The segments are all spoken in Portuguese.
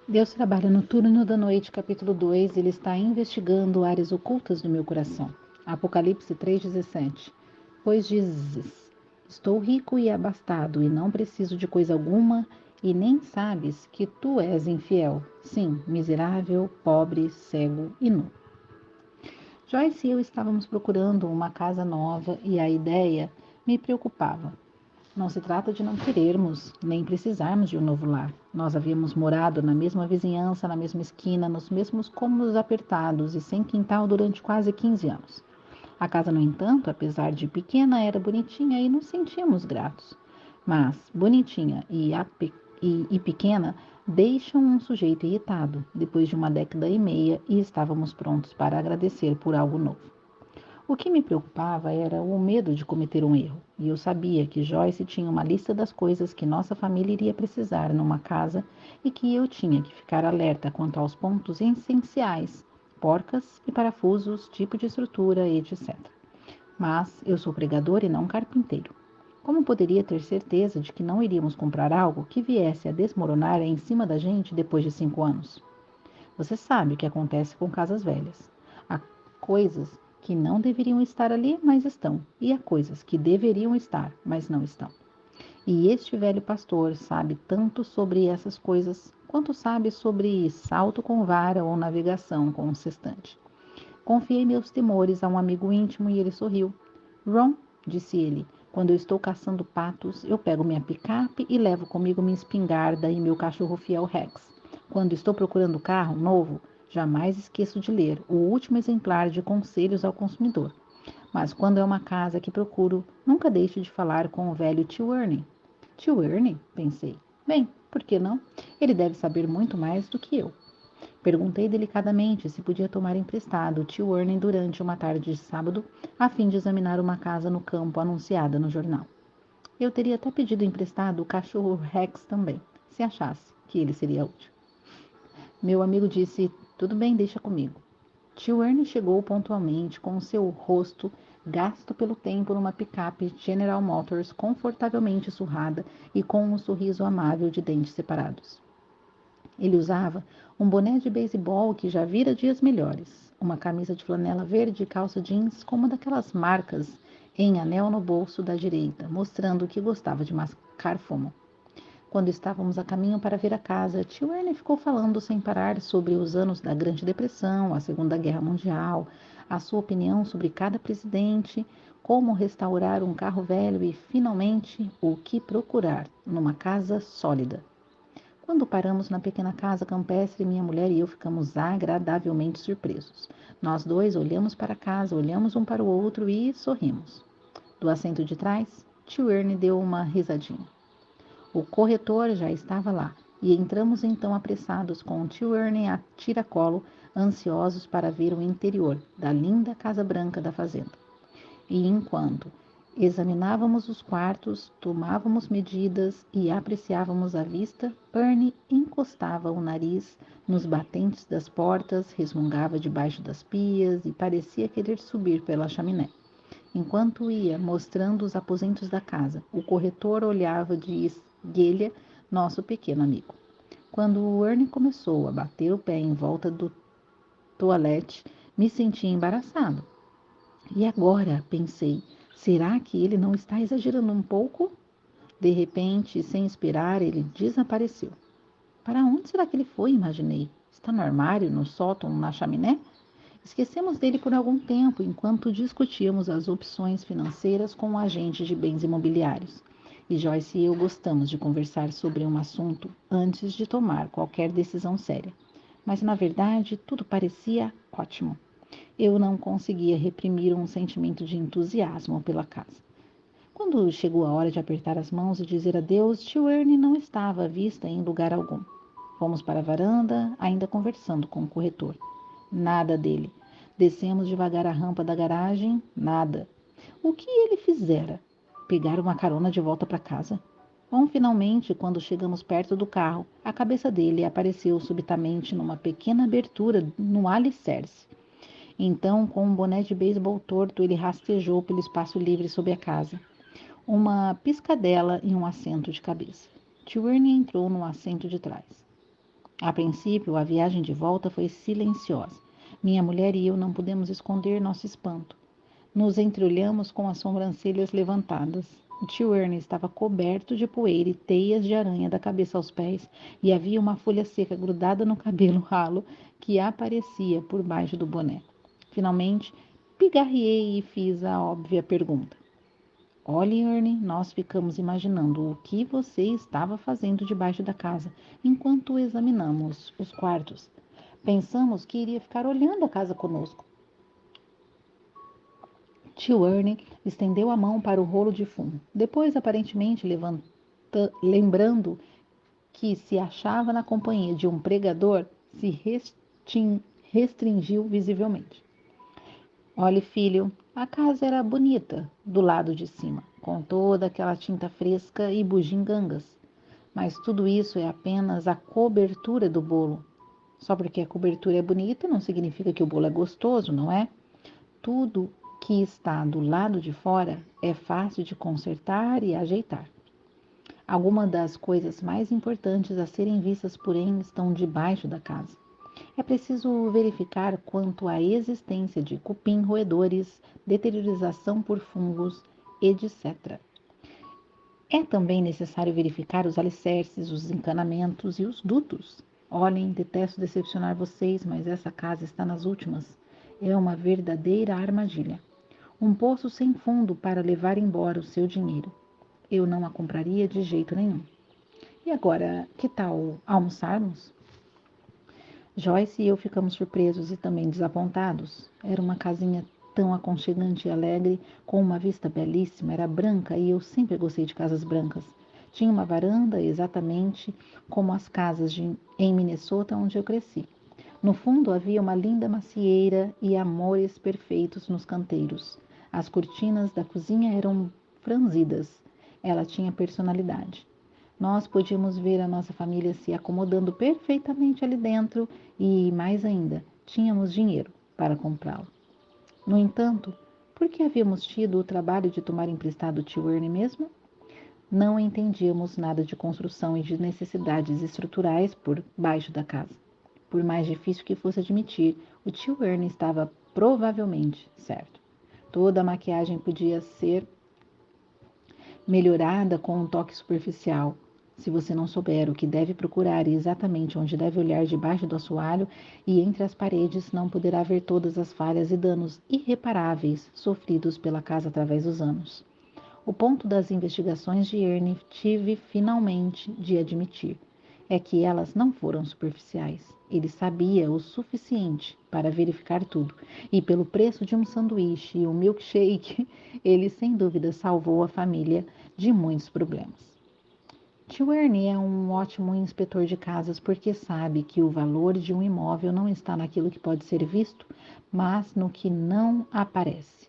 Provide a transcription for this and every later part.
Deus trabalha no turno da noite, capítulo 2. Ele está investigando áreas ocultas do meu coração. Apocalipse 3,17. Pois dizes, estou rico e abastado, e não preciso de coisa alguma, e nem sabes que tu és infiel. Sim, miserável, pobre, cego e nu. Joyce e eu estávamos procurando uma casa nova e a ideia me preocupava. Não se trata de não querermos, nem precisarmos de um novo lar. Nós havíamos morado na mesma vizinhança, na mesma esquina, nos mesmos cômodos apertados e sem quintal durante quase 15 anos. A casa, no entanto, apesar de pequena, era bonitinha e nos sentíamos gratos. Mas bonitinha e pequena deixam um sujeito irritado depois de uma década e meia e estávamos prontos para agradecer por algo novo. O que me preocupava era o medo de cometer um erro, e eu sabia que Joyce tinha uma lista das coisas que nossa família iria precisar numa casa e que eu tinha que ficar alerta quanto aos pontos essenciais, porcas e parafusos, tipo de estrutura, etc. Mas eu sou pregador e não carpinteiro. Como poderia ter certeza de que não iríamos comprar algo que viesse a desmoronar em cima da gente depois de 5 anos? Você sabe o que acontece com casas velhas. Há coisas que não deveriam estar ali, mas estão. E há coisas que deveriam estar, mas não estão. E este velho pastor sabe tanto sobre essas coisas quanto sabe sobre salto com vara ou navegação com um sextante. Confiei meus temores a um amigo íntimo e ele sorriu. Ron, disse ele, quando eu estou caçando patos, eu pego minha picape e levo comigo minha espingarda e meu cachorro fiel Rex. Quando estou procurando carro novo, jamais esqueço de ler o último exemplar de Conselhos ao Consumidor. Mas quando é uma casa que procuro, nunca deixo de falar com o velho tio Ernie. Tio Ernie? Pensei. Bem, por que não? Ele deve saber muito mais do que eu. Perguntei delicadamente se podia tomar emprestado o tio Ernie durante uma tarde de sábado, a fim de examinar uma casa no campo anunciada no jornal. Eu teria até pedido emprestado o cachorro Rex também, se achasse que ele seria útil. Meu amigo disse, tudo bem, deixa comigo. Tio Ernie chegou pontualmente, com o seu rosto gasto pelo tempo numa picape General Motors confortavelmente surrada e com um sorriso amável de dentes separados. Ele usava um boné de beisebol que já vira dias melhores, uma camisa de flanela verde e calça jeans com uma daquelas marcas em anel no bolso da direita, mostrando que gostava de mascar fumo. Quando estávamos a caminho para ver a casa, tio Ernie ficou falando sem parar sobre os anos da Grande Depressão, a Segunda Guerra Mundial, a sua opinião sobre cada presidente, como restaurar um carro velho e, finalmente, o que procurar numa casa sólida. Quando paramos na pequena casa campestre, minha mulher e eu ficamos agradavelmente surpresos. Nós dois olhamos para a casa, olhamos um para o outro e sorrimos. Do assento de trás, tio Ernie deu uma risadinha. O corretor já estava lá, e entramos então apressados com o tio Ernie a tiracolo, ansiosos para ver o interior da linda casa branca da fazenda. E enquanto examinávamos os quartos, tomávamos medidas e apreciávamos a vista, Ernie encostava o nariz nos batentes das portas, resmungava debaixo das pias e parecia querer subir pela chaminé. Enquanto ia mostrando os aposentos da casa, o corretor olhava de esguelha nosso pequeno amigo. Quando o Ernie começou a bater o pé em volta do toalete, me senti embaraçado. E agora, pensei, será que ele não está exagerando um pouco? De repente, sem esperar, ele desapareceu. Para onde será que ele foi? Imaginei. Está no armário, no sótão, na chaminé? Esquecemos dele por algum tempo enquanto discutíamos as opções financeiras com o agente de bens imobiliários. E Joyce e eu gostamos de conversar sobre um assunto antes de tomar qualquer decisão séria. Mas, na verdade, tudo parecia ótimo. Eu não conseguia reprimir um sentimento de entusiasmo pela casa. Quando chegou a hora de apertar as mãos e dizer adeus, tio Ernie não estava à vista em lugar algum. Fomos para a varanda, ainda conversando com o corretor. Nada dele. Descemos devagar a rampa da garagem, nada. O que ele fizera? Pegar uma carona de volta para casa? Bom, finalmente, quando chegamos perto do carro, a cabeça dele apareceu subitamente numa pequena abertura no alicerce. Então, com um boné de beisebol torto, ele rastejou pelo espaço livre sob a casa. Uma piscadela e um assento de cabeça. Tio Ernie entrou no assento de trás. A princípio, a viagem de volta foi silenciosa. Minha mulher e eu não pudemos esconder nosso espanto. Nos entreolhamos com as sobrancelhas levantadas. O tio Ernie estava coberto de poeira e teias de aranha da cabeça aos pés, e havia uma folha seca grudada no cabelo ralo que aparecia por baixo do boné. Finalmente, pigarreei e fiz a óbvia pergunta. Olhe, Ernie, nós ficamos imaginando o que você estava fazendo debaixo da casa enquanto examinamos os quartos. Pensamos que iria ficar olhando a casa conosco. Tio Ernie estendeu a mão para o rolo de fumo. Depois, aparentemente lembrando que se achava na companhia de um pregador, se restringiu visivelmente. Olhe, filho, a casa era bonita do lado de cima, com toda aquela tinta fresca e bugigangas. Mas tudo isso é apenas a cobertura do bolo. Só porque a cobertura é bonita não significa que o bolo é gostoso, não é? Tudo que está do lado de fora é fácil de consertar e ajeitar. Algumas das coisas mais importantes a serem vistas, porém, estão debaixo da casa. É preciso verificar quanto à existência de cupim, roedores, deteriorização por fungos, etc. É também necessário verificar os alicerces, os encanamentos e os dutos. Olhem, detesto decepcionar vocês, mas essa casa está nas últimas. É uma verdadeira armadilha. Um poço sem fundo para levar embora o seu dinheiro. Eu não a compraria de jeito nenhum. E agora, que tal almoçarmos? Joyce e eu ficamos surpresos e também desapontados. Era uma casinha tão aconchegante e alegre, com uma vista belíssima. Era branca e eu sempre gostei de casas brancas. Tinha uma varanda exatamente como as casas em Minnesota, onde eu cresci. No fundo havia uma linda macieira e amores perfeitos nos canteiros. As cortinas da cozinha eram franzidas. Ela tinha personalidade. Nós podíamos ver a nossa família se acomodando perfeitamente ali dentro e, mais ainda, tínhamos dinheiro para comprá-lo. No entanto, por que havíamos tido o trabalho de tomar emprestado o tio Ernie mesmo? Não entendíamos nada de construção e de necessidades estruturais por baixo da casa. Por mais difícil que fosse admitir, o tio Ernie estava provavelmente certo. Toda a maquiagem podia ser melhorada com um toque superficial. Se você não souber o que deve procurar e exatamente onde deve olhar debaixo do assoalho e entre as paredes, não poderá ver todas as falhas e danos irreparáveis sofridos pela casa através dos anos. O ponto das investigações de Ernie tive finalmente de admitir é que elas não foram superficiais. Ele sabia o suficiente para verificar tudo, e pelo preço de um sanduíche e um milkshake, ele sem dúvida salvou a família de muitos problemas. Tio Ernie é um ótimo inspetor de casas porque sabe que o valor de um imóvel não está naquilo que pode ser visto, mas no que não aparece.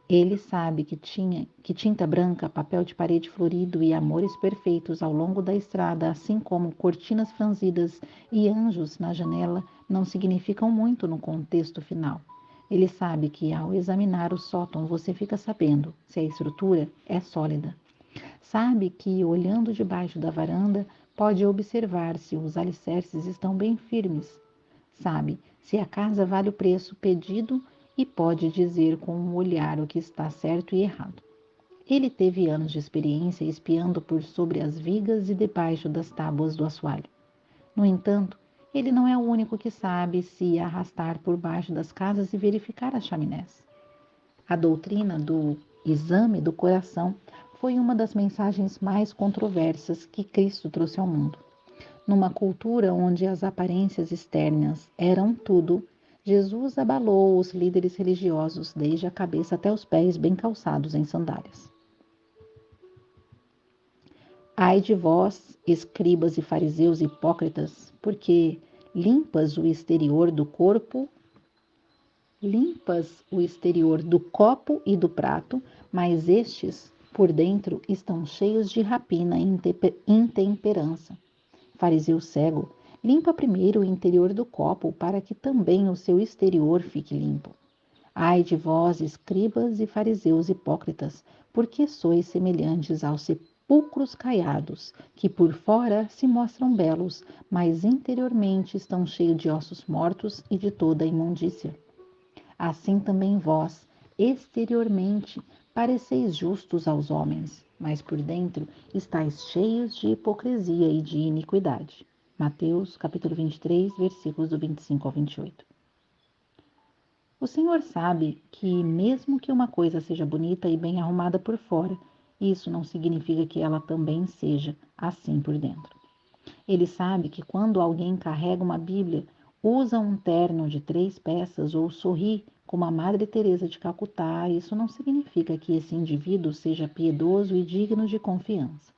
Ele sabe que tinta branca, papel de parede florido e amores perfeitos ao longo da estrada, assim como cortinas franzidas e anjos na janela, não significam muito no contexto final. Ele sabe que ao examinar o sótão você fica sabendo se a estrutura é sólida. Sabe que, olhando debaixo da varanda, pode observar se os alicerces estão bem firmes. Sabe se a casa vale o preço pedido e pode dizer com um olhar o que está certo e errado. Ele teve anos de experiência espiando por sobre as vigas e debaixo das tábuas do assoalho. No entanto, ele não é o único que sabe se arrastar por baixo das casas e verificar as chaminés. A doutrina do exame do coração foi uma das mensagens mais controversas que Cristo trouxe ao mundo. Numa cultura onde as aparências externas eram tudo, Jesus abalou os líderes religiosos desde a cabeça até os pés bem calçados em sandálias. Ai de vós, escribas e fariseus hipócritas, porque limpas o exterior do copo e do prato, mas estes, por dentro, estão cheios de rapina e intemperança. Fariseu cego, limpa primeiro o interior do copo, para que também o seu exterior fique limpo. Ai de vós, escribas e fariseus hipócritas, porque sois semelhantes aos pulcros caiados, que por fora se mostram belos, mas interiormente estão cheios de ossos mortos e de toda a imundícia. Assim também vós, exteriormente, pareceis justos aos homens, mas por dentro estáis cheios de hipocrisia e de iniquidade. Mateus, capítulo 23, versículos do 25 ao 28. O Senhor sabe que, mesmo que uma coisa seja bonita e bem arrumada por fora, isso não significa que ela também seja assim por dentro. Ele sabe que quando alguém carrega uma Bíblia, usa um terno de 3 peças ou sorri como a Madre Teresa de Calcutá, isso não significa que esse indivíduo seja piedoso e digno de confiança.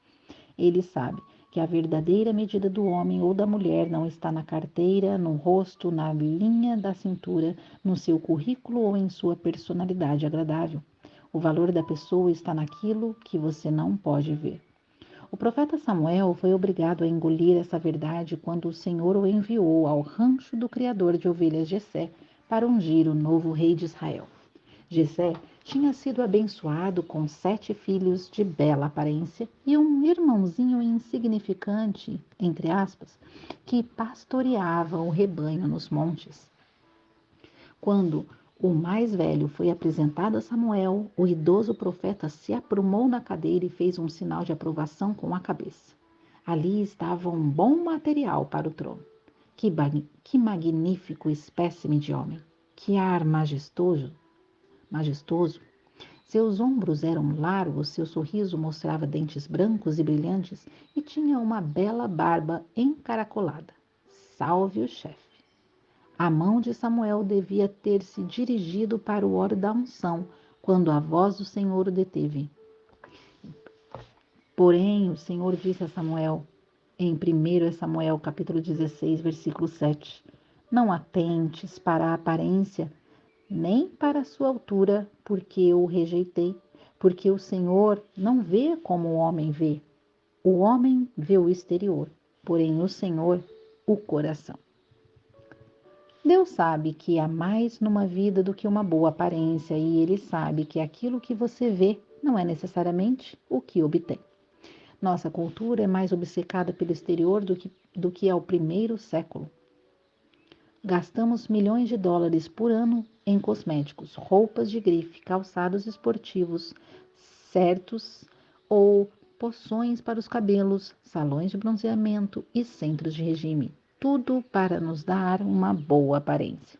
Ele sabe que a verdadeira medida do homem ou da mulher não está na carteira, no rosto, na linha da cintura, no seu currículo ou em sua personalidade agradável. O valor da pessoa está naquilo que você não pode ver. O profeta Samuel foi obrigado a engolir essa verdade quando o Senhor o enviou ao rancho do criador de ovelhas Jessé para ungir o novo rei de Israel. Jessé tinha sido abençoado com 7 filhos de bela aparência e um irmãozinho insignificante, entre aspas, que pastoreava o rebanho nos montes. Quando o mais velho foi apresentado a Samuel, o idoso profeta se aprumou na cadeira e fez um sinal de aprovação com a cabeça. Ali estava um bom material para o trono. Que magnífico espécime de homem! Que ar majestoso! Seus ombros eram largos, seu sorriso mostrava dentes brancos e brilhantes e tinha uma bela barba encaracolada. Salve o chefe! A mão de Samuel devia ter se dirigido para o óleo da unção, quando a voz do Senhor o deteve. Porém, o Senhor disse a Samuel, em 1 Samuel, capítulo 16, versículo 7, não atentes para a aparência, nem para a sua altura, porque eu o rejeitei, porque o Senhor não vê como o homem vê. O homem vê o exterior, porém o Senhor, o coração. Deus sabe que há mais numa vida do que uma boa aparência e Ele sabe que aquilo que você vê não é necessariamente o que obtém. Nossa cultura é mais obcecada pelo exterior do que ao primeiro século. Gastamos milhões de dólares por ano em cosméticos, roupas de grife, calçados esportivos, certos ou poções para os cabelos, salões de bronzeamento e centros de regime. Tudo para nos dar uma boa aparência.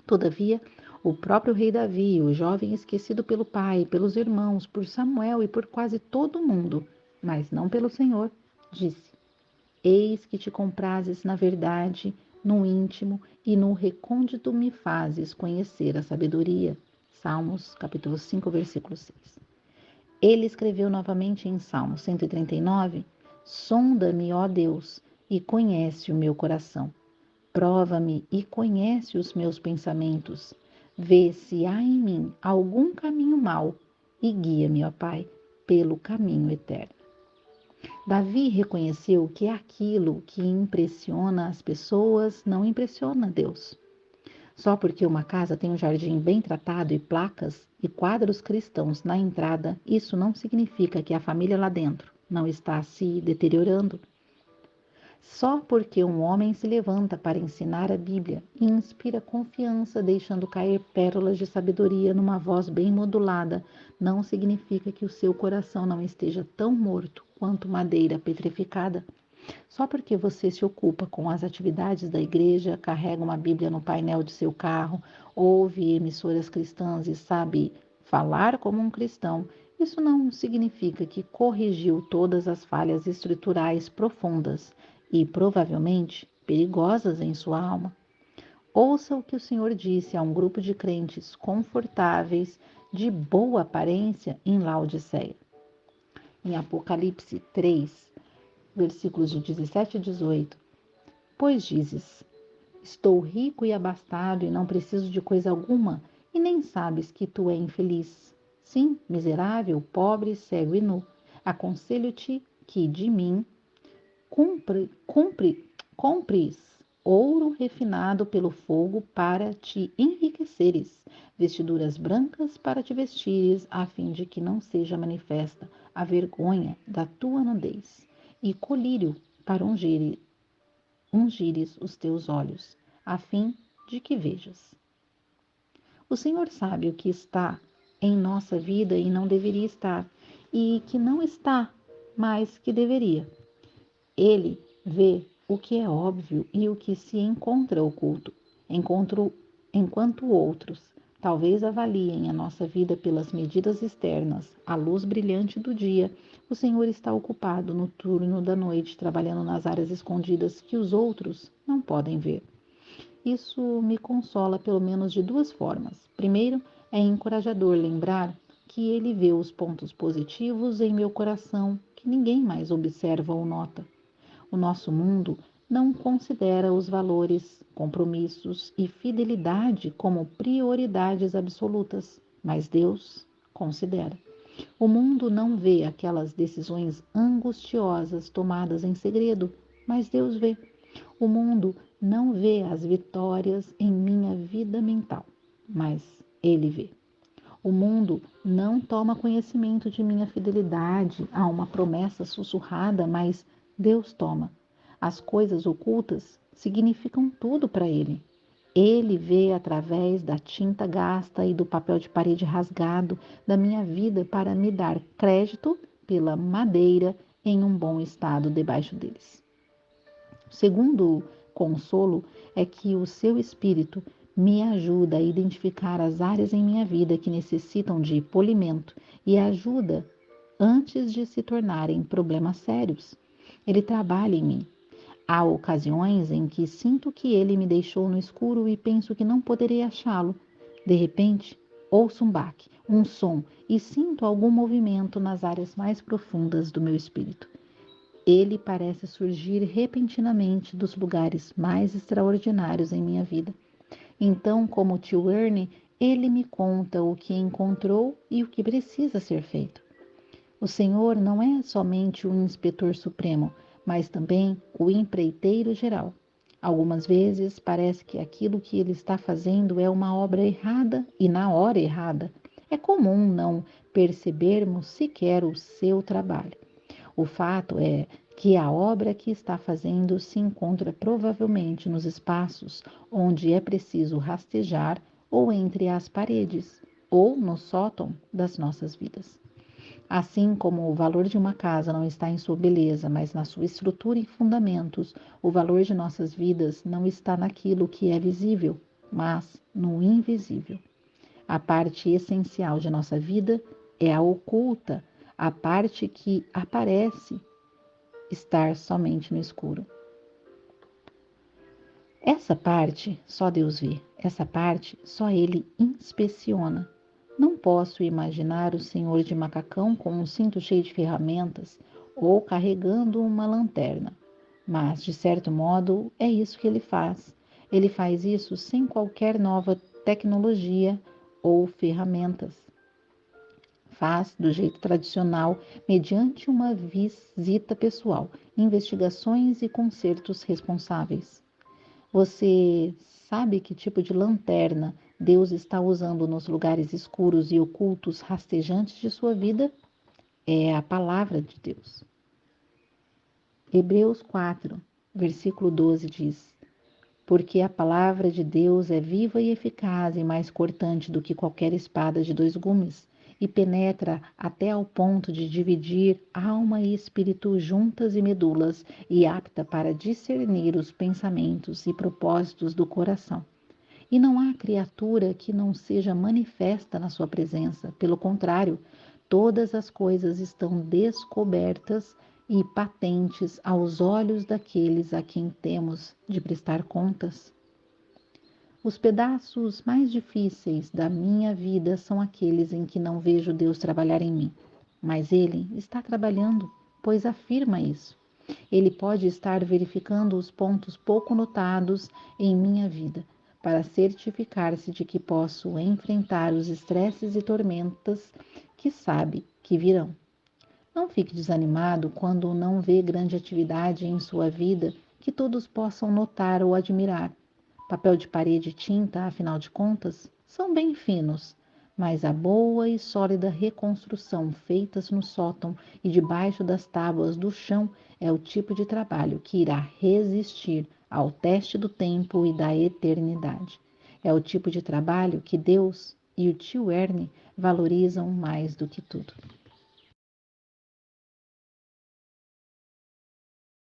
Todavia, o próprio rei Davi, o jovem esquecido pelo pai, pelos irmãos, por Samuel e por quase todo mundo, mas não pelo Senhor, disse: Eis que te comprases na verdade, no íntimo e no recôndito me fazes conhecer a sabedoria. Salmos, capítulo 5, versículo 6. Ele escreveu novamente em Salmo 139, sonda-me, ó Deus, e conhece o meu coração. Prova-me e conhece os meus pensamentos. Vê se há em mim algum caminho mau e guia-me, ó Pai, pelo caminho eterno. Davi reconheceu que aquilo que impressiona as pessoas não impressiona Deus. Só porque uma casa tem um jardim bem tratado e placas e quadros cristãos na entrada, isso não significa que a família lá dentro não está se deteriorando. Só porque um homem se levanta para ensinar a Bíblia e inspira confiança, deixando cair pérolas de sabedoria numa voz bem modulada, não significa que o seu coração não esteja tão morto quanto madeira petrificada. Só porque você se ocupa com as atividades da igreja, carrega uma Bíblia no painel de seu carro, ouve emissoras cristãs e sabe falar como um cristão, isso não significa que corrigiu todas as falhas estruturais profundas e provavelmente perigosas em sua alma. Ouça o que o Senhor disse a um grupo de crentes confortáveis, de boa aparência em Laodiceia. Em Apocalipse 3, versículos de 17 e 18. Pois dizes, estou rico e abastado e não preciso de coisa alguma, e nem sabes que tu é infeliz. Sim, miserável, pobre, cego e nu. Aconselho-te que de mim compres ouro refinado pelo fogo para te enriqueceres, vestiduras brancas para te vestires, a fim de que não seja manifesta a vergonha da tua nudez, e colírio para ungires os teus olhos, a fim de que vejas. O Senhor sabe o que está em nossa vida e não deveria estar, e que não está, mas que deveria. Ele vê o que é óbvio e o que se encontra oculto, enquanto outros talvez avaliem a nossa vida pelas medidas externas, à luz brilhante do dia, o Senhor está ocupado no turno da noite, trabalhando nas áreas escondidas que os outros não podem ver. Isso me consola pelo menos de duas formas. Primeiro, é encorajador lembrar que ele vê os pontos positivos em meu coração que ninguém mais observa ou nota. O nosso mundo não considera os valores, compromissos e fidelidade como prioridades absolutas, mas Deus considera. O mundo não vê aquelas decisões angustiosas tomadas em segredo, mas Deus vê. O mundo não vê as vitórias em minha vida mental, mas Ele vê. O mundo não toma conhecimento de minha fidelidade a uma promessa sussurrada, mas Deus toma. As coisas ocultas significam tudo para Ele. Ele vê através da tinta gasta e do papel de parede rasgado da minha vida para me dar crédito pela madeira em um bom estado debaixo deles. O segundo consolo é que o seu Espírito me ajuda a identificar as áreas em minha vida que necessitam de polimento e ajuda antes de se tornarem problemas sérios. Ele trabalha em mim. Há ocasiões em que sinto que ele me deixou no escuro e penso que não poderei achá-lo. De repente, ouço um baque, um som e sinto algum movimento nas áreas mais profundas do meu espírito. Ele parece surgir repentinamente dos lugares mais extraordinários em minha vida. Então, como o tio Ernie, ele me conta o que encontrou e o que precisa ser feito. O Senhor não é somente o inspetor supremo, mas também o empreiteiro geral. Algumas vezes parece que aquilo que ele está fazendo é uma obra errada e na hora errada. É comum não percebermos sequer o seu trabalho. O fato é que a obra que está fazendo se encontra provavelmente nos espaços onde é preciso rastejar ou entre as paredes ou no sótão das nossas vidas. Assim como o valor de uma casa não está em sua beleza, mas na sua estrutura e fundamentos, o valor de nossas vidas não está naquilo que é visível, mas no invisível. A parte essencial de nossa vida é a oculta, a parte que aparece estar somente no escuro. Essa parte só Deus vê, essa parte só Ele inspeciona. Não posso imaginar o senhor de macacão com um cinto cheio de ferramentas ou carregando uma lanterna, mas de certo modo é isso que ele faz. Ele faz isso sem qualquer nova tecnologia ou ferramentas. Faz do jeito tradicional, mediante uma visita pessoal, investigações e consertos responsáveis. Você sabe que tipo de lanterna Deus está usando nos lugares escuros e ocultos rastejantes de sua vida? É a palavra de Deus. Hebreus 4, versículo 12 diz: Porque a palavra de Deus é viva e eficaz e mais cortante do que qualquer espada de dois gumes, e penetra até ao ponto de dividir alma e espírito juntas e medulas, e apta para discernir os pensamentos e propósitos do coração. E não há criatura que não seja manifesta na sua presença. Pelo contrário, todas as coisas estão descobertas e patentes aos olhos daqueles a quem temos de prestar contas. Os pedaços mais difíceis da minha vida são aqueles em que não vejo Deus trabalhar em mim. Mas Ele está trabalhando, pois afirma isso. Ele pode estar verificando os pontos pouco notados em minha vida, para certificar-se de que posso enfrentar os estresses e tormentas que sabe que virão. Não fique desanimado quando não vê grande atividade em sua vida que todos possam notar ou admirar. Papel de parede e tinta, afinal de contas, são bem finos, mas a boa e sólida reconstrução feitas no sótão e debaixo das tábuas do chão é o tipo de trabalho que irá resistir ao teste do tempo e da eternidade. É o tipo de trabalho que Deus e o tio Ernie valorizam mais do que tudo.